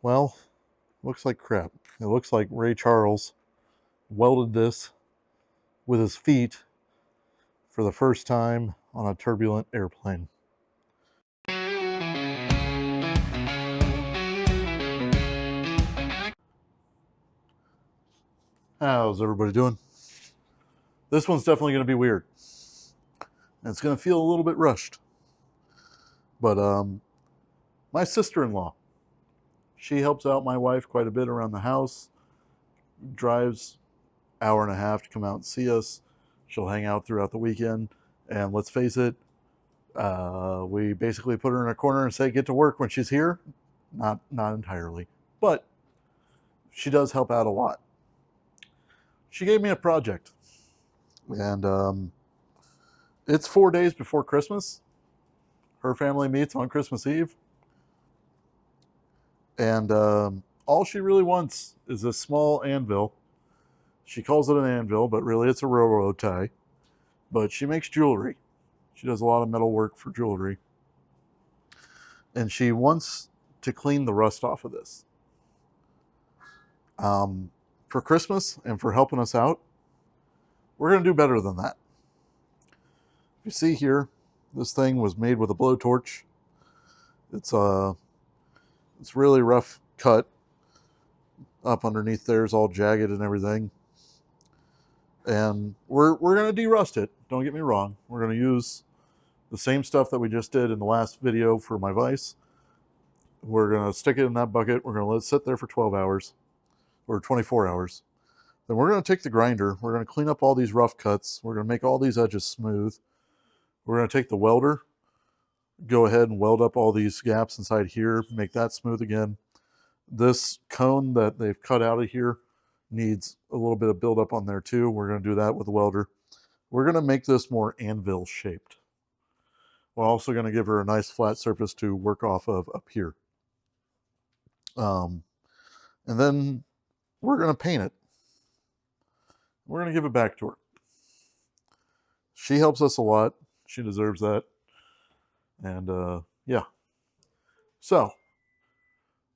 Well, looks like crap. It looks like Ray Charles welded this with his feet for the first time on a turbulent airplane. How's everybody doing? This one's definitely going to be weird. And it's going to feel a little bit rushed. But my sister-in-law, she helps out my wife quite a bit around the house, drives hour and a half to come out and see us. She'll hang out throughout the weekend. And let's face it, we basically put her in a corner and say, get to work when she's here. Not entirely, but she does help out a lot. She gave me a project, and it's 4 days before Christmas. Her family meets on Christmas Eve, and all she really wants is a small anvil. She calls it an anvil, but really it's a railroad tie. But she makes jewelry. She does a lot of metal work for jewelry. And she wants to clean the rust off of this. For Christmas and for helping us out, we're going to do better than that. You see here, this thing was made with a blowtorch. It's really rough cut. Up underneath there is all jagged and everything. And we're going to derust it. Don't get me wrong. We're going to use the same stuff that we just did in the last video for my vise. We're going to stick it in that bucket. We're going to let it sit there for 12 hours or 24 hours. Then we're going to take the grinder. We're going to clean up all these rough cuts. We're going to make all these edges smooth. We're going to take the welder, go ahead and weld up all these gaps inside here, make that smooth again. This cone that they've cut out of here needs a little bit of buildup on there too. We're going to do that with the welder. We're going to make this more anvil shaped. We're also going to give her a nice flat surface to work off of up here. And then we're going to paint it. We're going to give it back to her. She helps us a lot. She deserves that. And yeah. So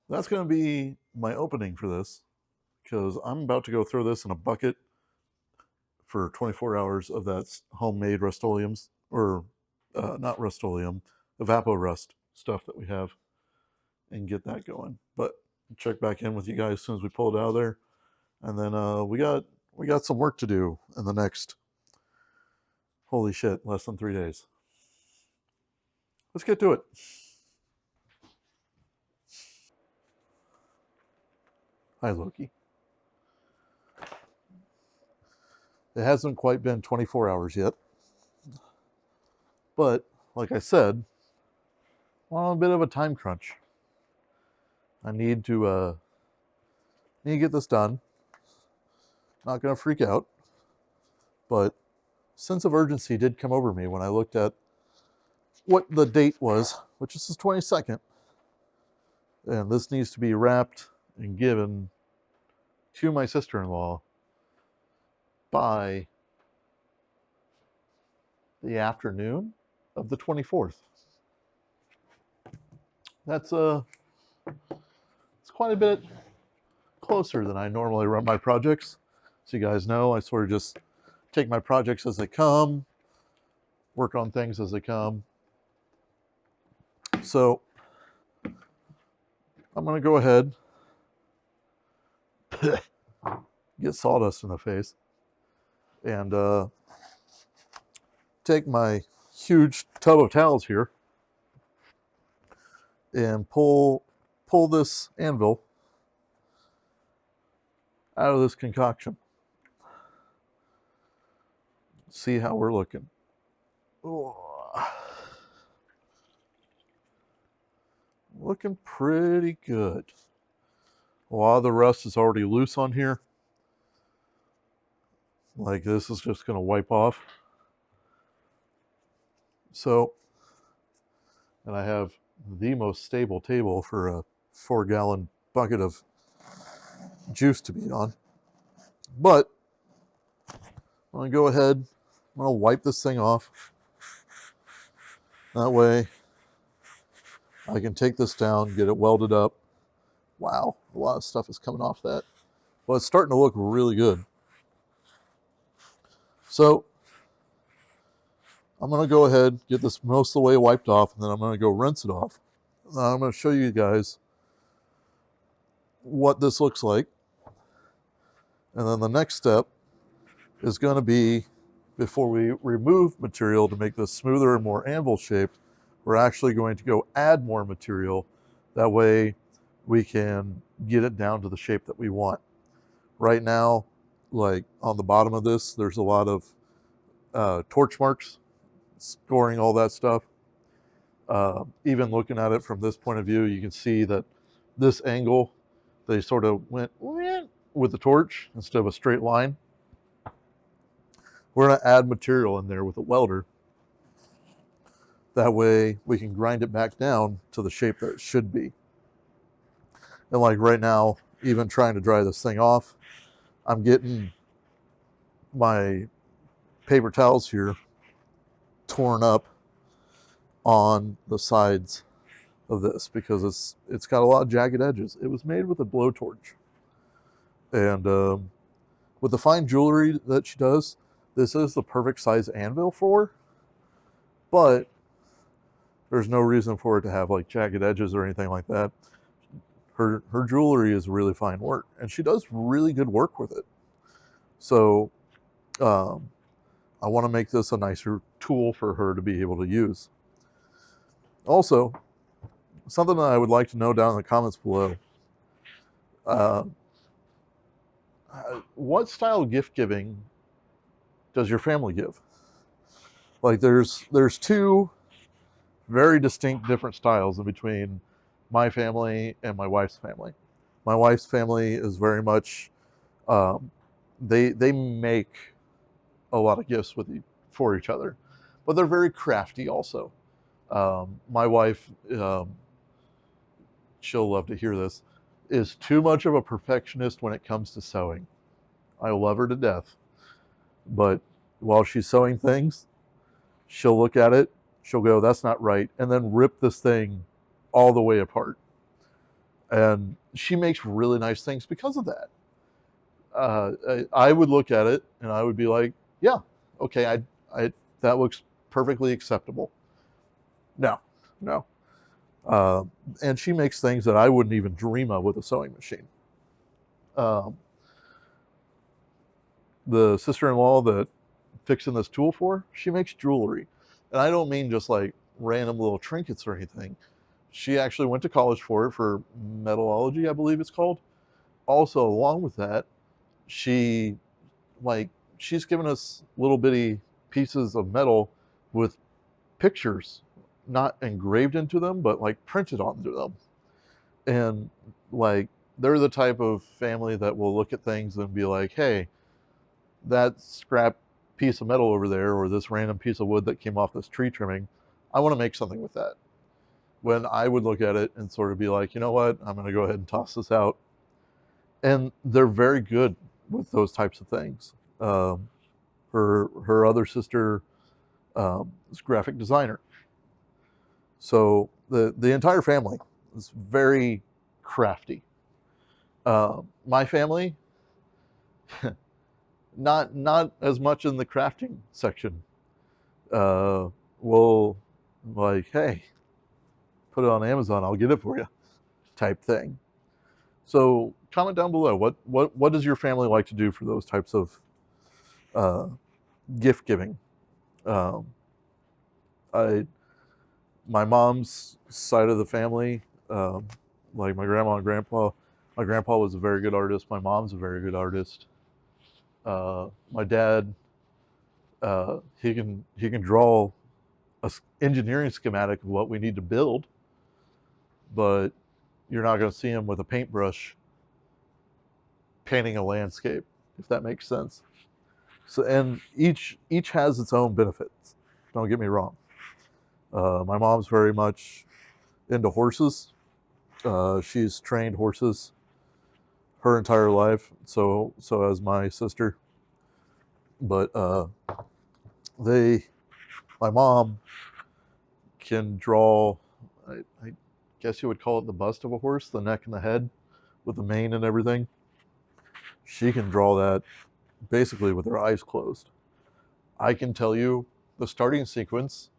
that's going to be my opening for this, because I'm about to go throw this in a bucket for 24 hours of that homemade Rust-Oleums, or not Rust-Oleum, Evapo-Rust stuff that we have, and get that going. But check back in with you guys as soon as we pull it out of there. And then we got some work to do in the next, holy shit, less than 3 days. Let's get to it. Hi, Loki. It hasn't quite been 24 hours yet. But, like I said, I'm on a bit of a time crunch. I need to get this done. Not going to freak out. But sense of urgency did come over me when I looked at what the date was, which is the 22nd. And this needs to be wrapped and given to my sister-in-law by the afternoon of the 24th. That's it's quite a bit closer than I normally run my projects. So you guys know, I sort of just take my projects as they come, work on things as they come. So I'm going to go ahead, get sawdust in the face, and take my huge tub of towels here and pull this anvil out of this concoction. See how we're looking. Oh. Looking pretty good. A lot of the rust is already loose on here. Like, this is just going to wipe off. So, and I have the most stable table for a 4-gallon bucket of juice to be on. But I'm going to go ahead, I'm going to wipe this thing off. That way I can take this down, get it welded up, Wow, a lot of stuff is coming off that. But it's starting to look really good. So I'm going to go ahead, get this most of the way wiped off, and then I'm going to go rinse it off. I'm going to show you guys what this looks like. And then the next step is going to be, before we remove material to make this smoother and more anvil shaped, we're actually going to go add more material. That way we can get it down to the shape that we want. Right now, like on the bottom of this, there's a lot of torch marks scoring all that stuff. Even looking at it from this point of view, you can see that this angle, they sort of went with the torch instead of a straight line. We're going to add material in there with a welder. That way we can grind it back down to the shape that it should be. And like right now, even trying to dry this thing off, I'm getting my paper towels here torn up on the sides of this because it's got a lot of jagged edges. It was made with a blowtorch. And with the fine jewelry that she does, this is the perfect size anvil for her, but there's no reason for it to have like jagged edges or anything like that. Her jewelry is really fine work, and she does really good work with it. So I want to make this a nicer tool for her to be able to use. Also, something that I would like to know down in the comments below, what style gift giving does your family give? Like there's two very distinct different styles in between my family and my wife's family. My wife's family is very much, they make a lot of gifts for each other, but they're very crafty also. My wife, she'll love to hear this, is too much of a perfectionist when it comes to sewing. I love her to death, but while she's sewing things, she'll look at it, she'll go, that's not right, and then rip this thing all the way apart. And she makes really nice things because of that. I would look at it and I would be like, yeah, okay, that looks perfectly acceptable. No. And she makes things that I wouldn't even dream of with a sewing machine. The sister-in-law that fixing this tool for, she makes jewelry. And I don't mean just like random little trinkets or anything. She actually went to college for it, for metallurgy, I believe it's called. Also, along with that, she's given us little bitty pieces of metal with pictures not engraved into them, but like printed onto them. And like, they're the type of family that will look at things and be like, hey, that scrap piece of metal over there, or this random piece of wood that came off this tree trimming, I want to make something with that. When I would look at it and sort of be like, you know what, I'm going to go ahead and toss this out. And they're very good with those types of things. Her other sister is a graphic designer. So the entire family is very crafty. My family, not as much in the crafting section. We'll like, hey, put it on Amazon, I'll get it for you, type thing. So comment down below, what does your family like to do for those types of gift giving? My mom's side of the family, like my grandma and grandpa, my grandpa was a very good artist, my mom's a very good artist. My dad, he can draw an engineering schematic of what we need to build, but you're not going to see him with a paintbrush painting a landscape, if that makes sense. So, and each has its own benefits. Don't get me wrong. My mom's very much into horses. She's trained horses her entire life. So has my sister. But my mom can draw, I guess you would call it the bust of a horse, the neck and the head. with the main and everything, she can draw that basically with her eyes closed. I can tell you the starting sequence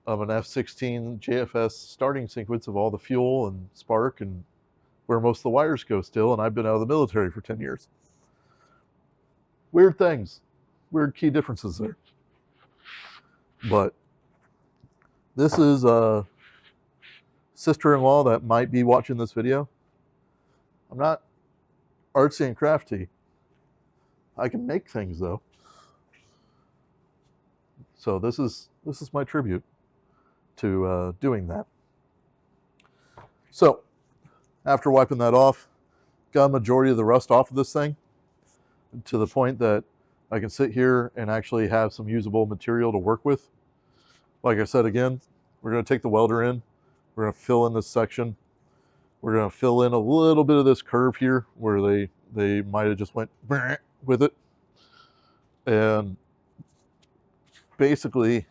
of an F-16 JFS starting sequence of all the fuel and spark and where most of the wires go still, and I've been out of the military for 10 years. Weird things, weird key differences there. But this is a sister-in-law that might be watching this video. I'm not artsy and crafty. I can make things though. So this is my tribute to doing that. So after wiping that off, got a majority of the rust off of this thing to the point that I can sit here and actually have some usable material to work with. Like I said again, we're going to take the welder in. We're going to fill in this section. We're going to fill in a little bit of this curve here where they might have just went with it. And basically,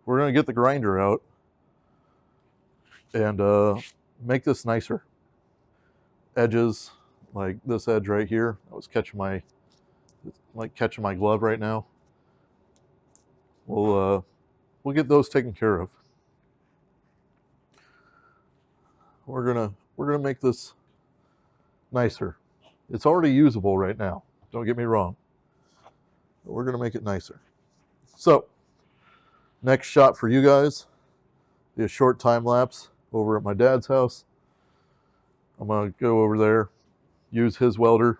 we're going to get the grinder out and make this nicer. Edges, like this edge right here, I was catching my glove right now. We'll get those taken care of. We're gonna make this nicer. It's already usable right now, don't get me wrong, but we're gonna make it nicer. So next shot for you guys is a short time lapse over at my dad's house. I'm gonna go over there, use his welder,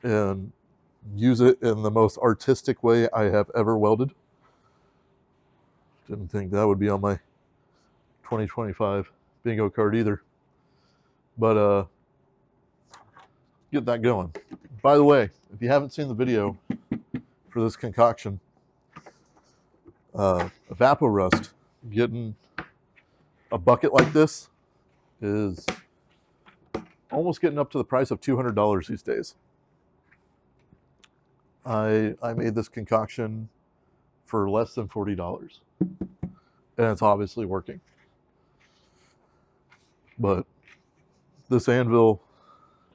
and use it in the most artistic way I have ever welded. Didn't think that would be on my 2025 bingo card either. But get that going. By the way, if you haven't seen the video for this concoction, evaporust, getting a bucket like this is almost getting up to the price of $200 these days. I made this concoction for less than $40, and it's obviously working. But this Anvil,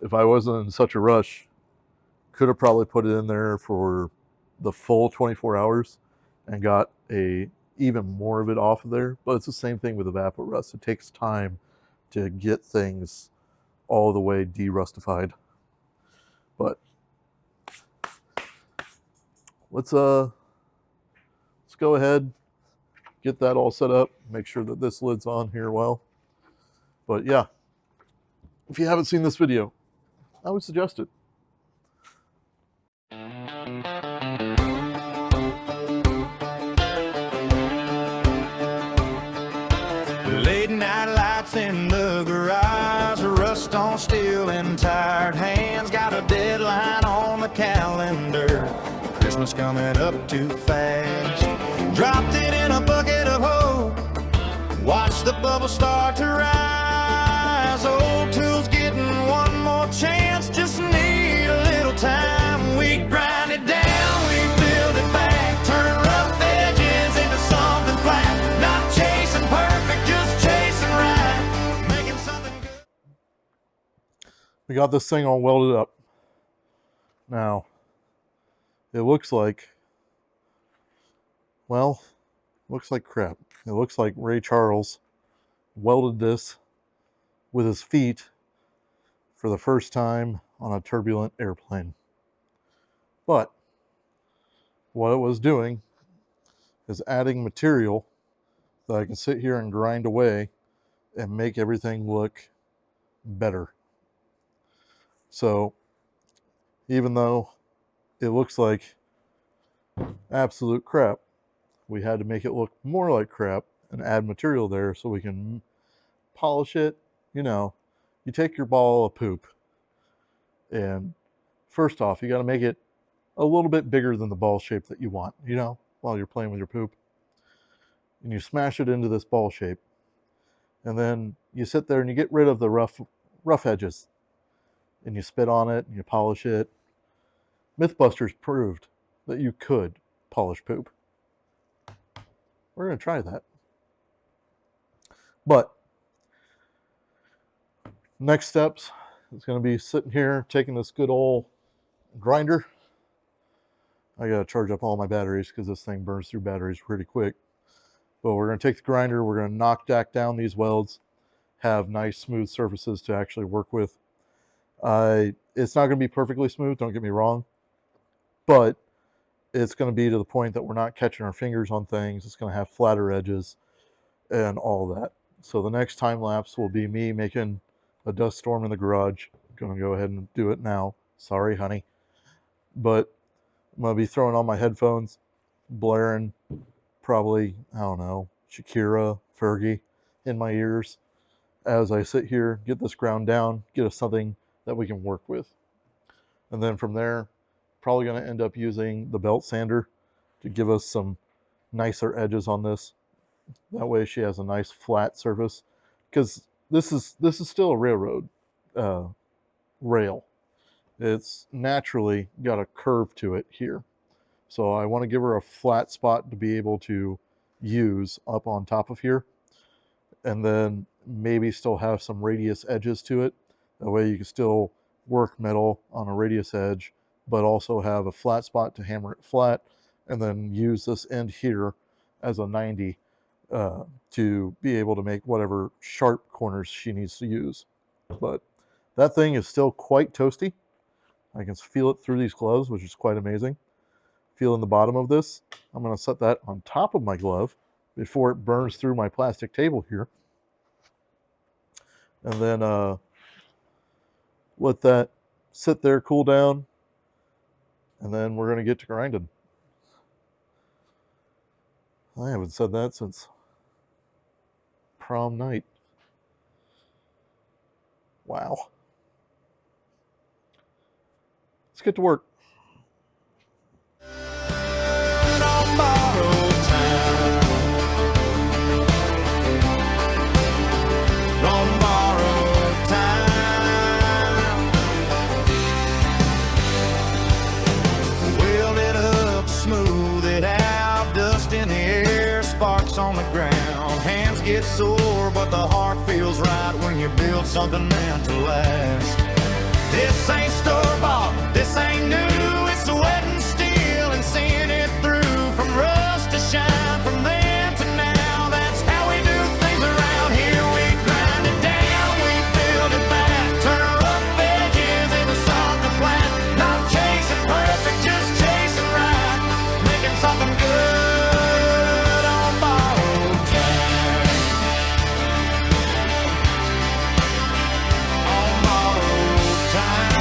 if I wasn't in such a rush, could have probably put it in there for the full 24 hours and got even more of it off of there. But it's the same thing with evaporust. It takes time to get things all the way de-rustified. But let's go ahead, get that all set up, make sure that this lid's on here well. But yeah, if you haven't seen this video, I would suggest it. Late night lights in the garage, rust on steel and tired hands. Got a deadline on the calendar, Christmas coming up too fast. Dropped it in a bucket of hope, watched the bubbles start to rise. Old tools getting one more chance, just need a little time. We grind it down, we build it back, turn rough edges into something flat. Not chasing perfect, just chasing right, making something good. We got this thing all welded up. Now, it looks like, well, looks like crap. It looks like Ray Charles welded this with his feet for the first time on a turbulent airplane. But what it was doing is adding material that I can sit here and grind away and make everything look better. So even though it looks like absolute crap, we had to make it look more like crap and add material there so we can polish it. You know, you take your ball of poop, and first off, you got to make it a little bit bigger than the ball shape that you want, you know, while you're playing with your poop. And you smash it into this ball shape. And then you sit there and you get rid of the rough edges. And you spit on it and you polish it. Mythbusters proved that you could polish poop. We're going to try that. But Next steps is going to be sitting here taking this good old grinder. I got to charge up all my batteries because this thing burns through batteries pretty quick. But we're going to take the grinder, we're going to knock down these welds, have nice smooth surfaces to actually work with. It's not going to be perfectly smooth, don't get me wrong, but it's going to be to the point that we're not catching our fingers on things. It's going to have flatter edges and all that. So the next time lapse will be me making a dust storm in the garage. I'm going to go ahead and do it now. Sorry, honey. But I'm going to be throwing on my headphones, blaring probably, I don't know, Shakira, Fergie in my ears as I sit here, get this ground down, get us something that we can work with. And then from there, probably going to end up using the belt sander to give us some nicer edges on this. That way she has a nice flat surface, because this is still a railroad rail. It's naturally got a curve to it here. So I want to give her a flat spot to be able to use up on top of here. And then maybe still have some radius edges to it. That way you can still work metal on a radius edge, but also have a flat spot to hammer it flat, and then use this end here as a 90 to be able to make whatever sharp corners she needs to use. But that thing is still quite toasty. I can feel it through these gloves, which is quite amazing. Feeling the bottom of this. I'm going to set that on top of my glove before it burns through my plastic table here. And then let that sit there, cool down, and then we're going to get to grinding. I haven't said that since prom night. Wow. Let's get to work. On borrowed time. On borrowed time. Weld it up, smooth it out, dust in the air, sparks on the ground. Hands get sore, but the heart feels right when you build something meant to last. This ain't store-bought, this ain't new, it's sweating steel and seeing it through from rust to shine, from then to now. That's how we do things around here. We grind it down, we build it back, turn rough edges into something flat. Not chasing perfect, just chasing right, making something good on borrowed time. On borrowed time.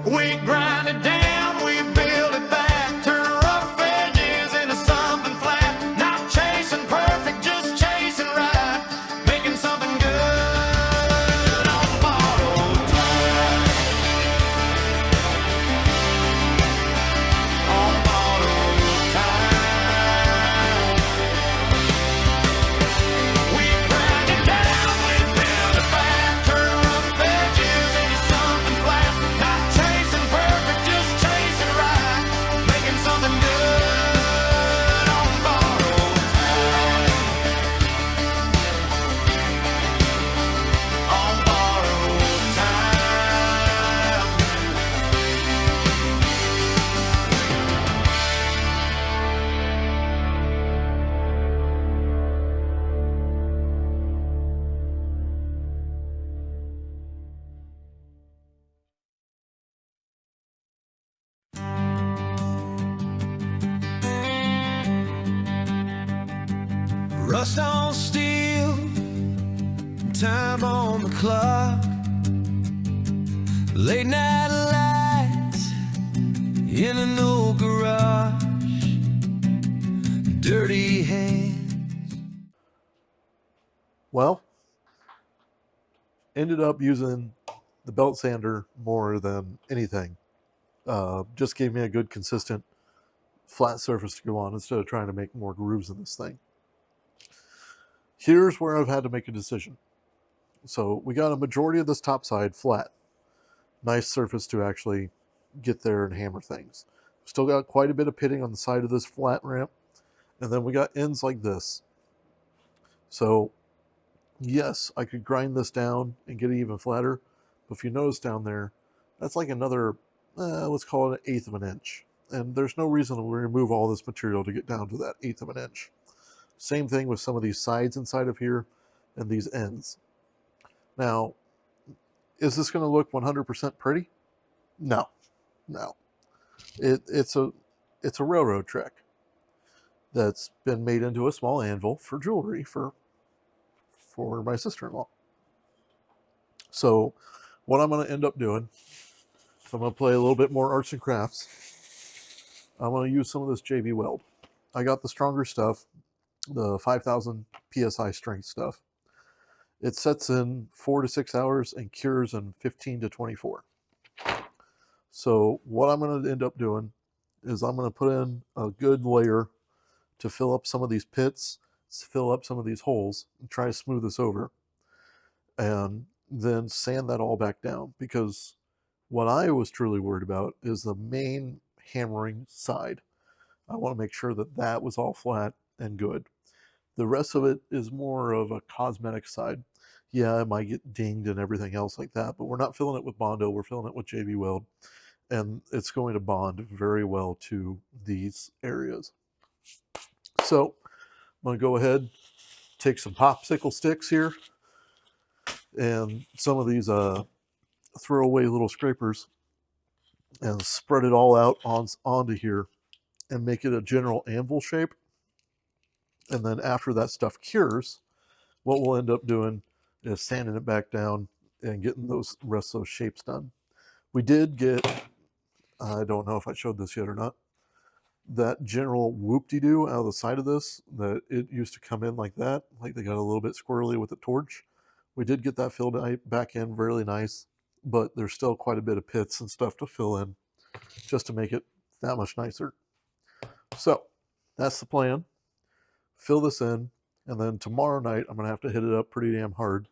We grind it down, we build it back, turn rough edges into something flat. Not chasing perfect, just chasing right, making something good on borrowed time. On borrowed time. We grind it down, we build it back, turn rough edges into something flat. Not chasing perfect, just chasing right, making something good on borrowed time. On borrowed time. Rust on steel, time on the clock. Late night lights in an old garage. Dirty hands. Well, ended up using the belt sander more than anything. Just gave me a good consistent flat surface to go on instead of trying to make more grooves in this thing. Here's where I've had to make a decision. So we got a majority of this top side flat. Nice surface to actually get there and hammer things. Still got quite a bit of pitting on the side of this flat ramp. And then we got ends like this. So yes, I could grind this down and get it even flatter. But if you notice down there, that's like another, let's call it 1/8 of an inch. And there's no reason to remove all this material to get down to that 1/8 of an inch. Same thing with some of these sides inside of here and these ends. Now, is this going to look 100% pretty? No, no. It's a railroad track that's been made into a small anvil for jewelry for my sister-in-law. So what I'm going to end up doing, so I'm going to play a little bit more arts and crafts. I'm going to use some of this JB Weld. I got the stronger stuff, the 5,000 PSI strength stuff. It sets in 4 to 6 hours and cures in 15 to 24. So what I'm going to end up doing is I'm going to put in a good layer to fill up some of these pits, fill up some of these holes, and try to smooth this over. And then sand that all back down, because what I was truly worried about is the main hammering side. I want to make sure that that was all flat and good. The rest of it is more of a cosmetic side. Yeah, it might get dinged and everything else like that, but we're not filling it with Bondo, we're filling it with JB Weld, and it's going to bond very well to these areas. So I'm going to go ahead, take some popsicle sticks here and some of these throwaway little scrapers and spread it all out onto here and make it a general anvil shape. And then after that stuff cures, what we'll end up doing is sanding it back down and getting those rest of those shapes done. We did get, I don't know if I showed this yet or not, that general whoop-de-doo out of the side of this, that it used to come in like that, like they got a little bit squirrely with the torch. We did get that filled back in really nice, but there's still quite a bit of pits and stuff to fill in just to make it that much nicer. So that's the plan. Fill this in, and then tomorrow night I'm going to have to hit it up pretty damn hard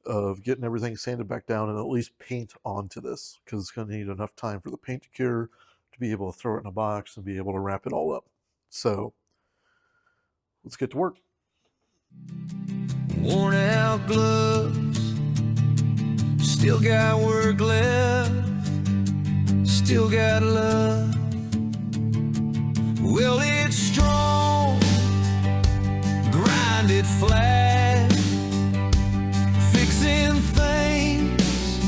of getting everything sanded back down and at least paint onto this, because it's going to need enough time for the paint to cure to be able to throw it in a box and be able to wrap it all up. So let's get to work. Worn out gloves, still got work left, still got love. Well, it's strong, grind it flat, fixing things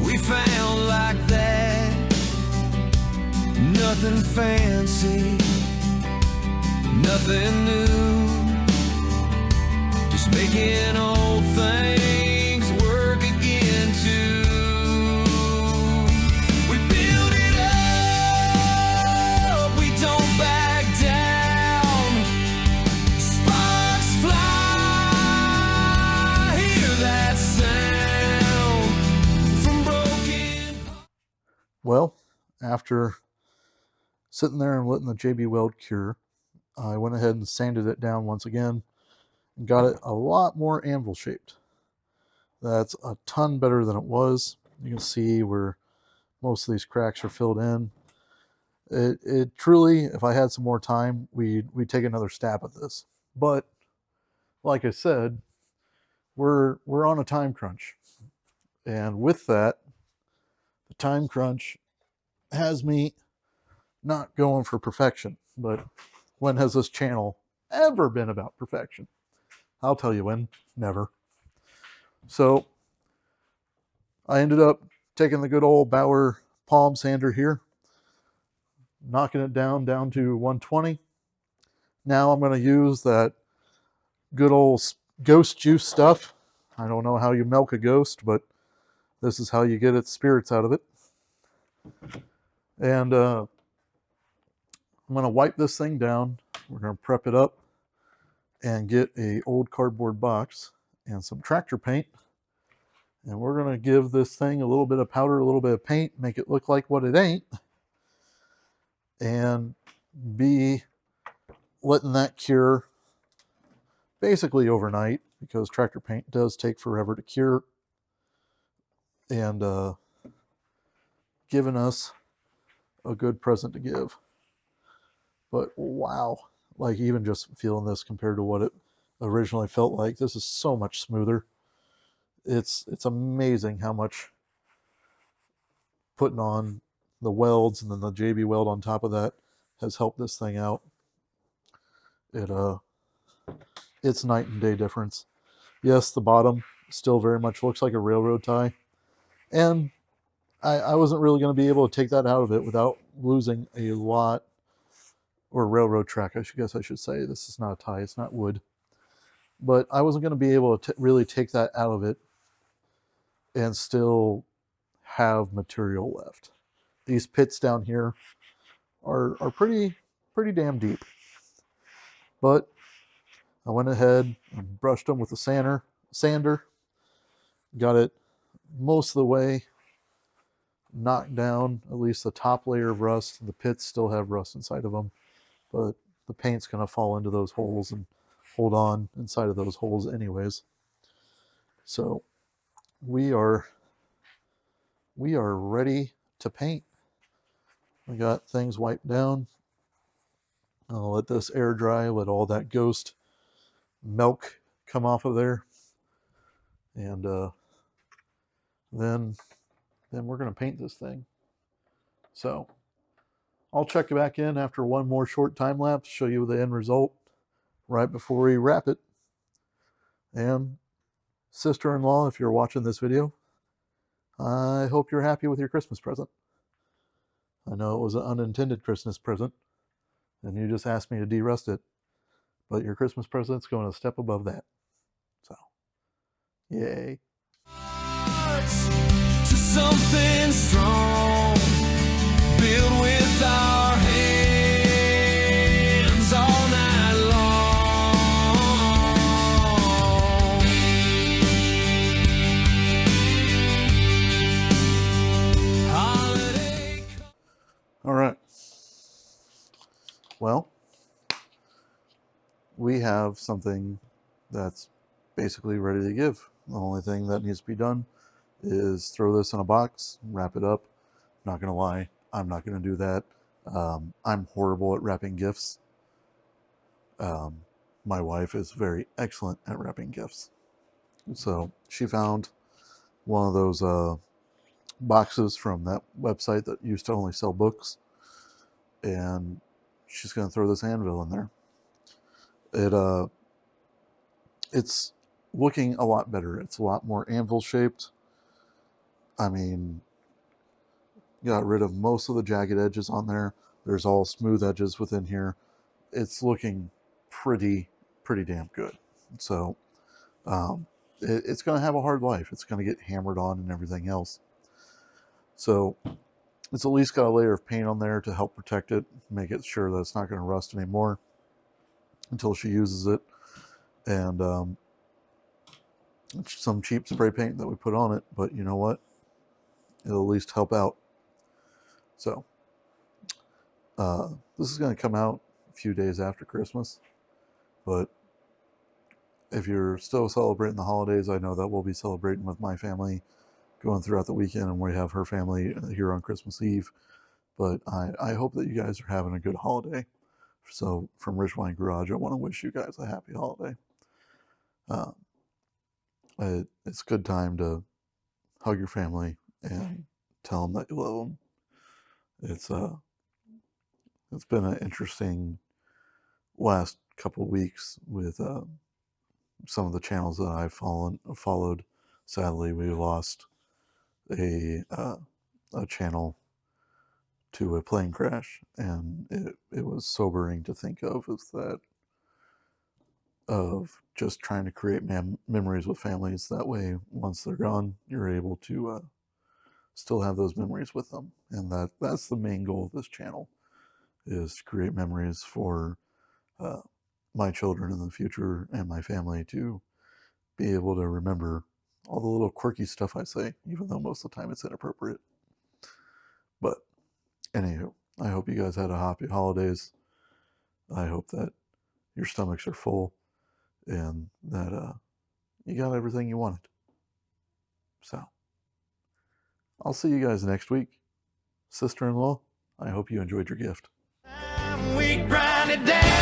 we found like that. Nothing fancy, nothing new, just making old things work again too. We build it up, we don't back down. Sparks fly, hear that sound from broken. Well, after sitting there and letting the JB Weld cure, I went ahead and sanded it down once again and got it a lot more anvil shaped. That's a ton better than it was. You can see where most of these cracks are filled in. It truly, if I had some more time, we'd take another stab at this. But like I said, we're on a time crunch. And with that, the time crunch has me not going for perfection. But when has this channel ever been about perfection? I'll tell you when. Never. So I ended up taking the good old Bauer palm sander here, knocking it down to 120. Now I'm going to use that good old ghost juice stuff. I don't know how you milk a ghost, but this is how you get its spirits out of it. And I'm going to wipe this thing down. We're going to prep it up and get a old cardboard box and some tractor paint. And we're going to give this thing a little bit of powder, a little bit of paint, make it look like what it ain't. And be letting that cure basically overnight, because tractor paint does take forever to cure, and given us a good present to give. But wow, like even just feeling this compared to what it originally felt like, this is so much smoother. It's amazing how much putting on the welds and then the JB weld on top of that has helped this thing out. It's night and day difference. Yes, the bottom still very much looks like a railroad tie, and I wasn't really going to be able to take that out of it without losing a lot, or railroad track, I guess I should say. This is not a tie, it's not wood. But I wasn't going to be able to really take that out of it and still have material left. These pits down here are pretty damn deep. But I went ahead and brushed them with a sander, got it most of the way knocked down, at least the top layer of rust. The pits still have rust inside of them, but the paint's going to fall into those holes and hold on inside of those holes anyways. So we are ready to paint. We got things wiped down. I'll let this air dry, let all that ghost milk come off of there, and then we're going to paint this thing. So I'll check back in after one more short time lapse, show you the end result right before we wrap it. And sister-in-law, if you're watching this video, I hope you're happy with your Christmas present. I know it was an unintended Christmas present, and you just asked me to de-rust it, but your Christmas present's going a step above that. So, yay. To something strong, built with our hands all night long. Holiday. All right. Well, we have something that's basically ready to give. The only thing that needs to be done is throw this in a box, wrap it up. Not going to lie, I'm not going to do that. I'm horrible at wrapping gifts. My wife is very excellent at wrapping gifts. So she found one of those boxes from that website that used to only sell books, and she's going to throw this anvil in there. It's looking a lot better. It's a lot more anvil shaped. I mean, got rid of most of the jagged edges on there. There's all smooth edges within here. It's looking pretty damn good. So it's going to have a hard life. It's going to get hammered on and everything else. So it's at least got a layer of paint on there to help protect it, make it sure that it's not going to rust anymore until she uses it. And some cheap spray paint that we put on it, but you know what? It'll at least help out. So this is going to come out a few days after Christmas, but if you're still celebrating the holidays, I know that we'll be celebrating with my family going throughout the weekend, and we have her family here on Christmas Eve. But I hope that you guys are having a good holiday. So from Richwine Garage, I want to wish you guys a happy holiday. It's a good time to hug your family and tell them that you love them. It's been an interesting last couple of weeks with some of the channels that I've followed. Sadly, we lost a channel to a plane crash, and it was sobering to think of, is that of just trying to create memories with families. That way, once they're gone, you're able to still have those memories with them. And that's the main goal of this channel, is to create memories for my children in the future and my family to be able to remember all the little quirky stuff I say, even though most of the time it's inappropriate. But anywho, I hope you guys had a happy holidays. I hope that your stomachs are full and that you got everything you wanted. So, I'll see you guys next week. Sister-in-law, I hope you enjoyed your gift. We grind it down.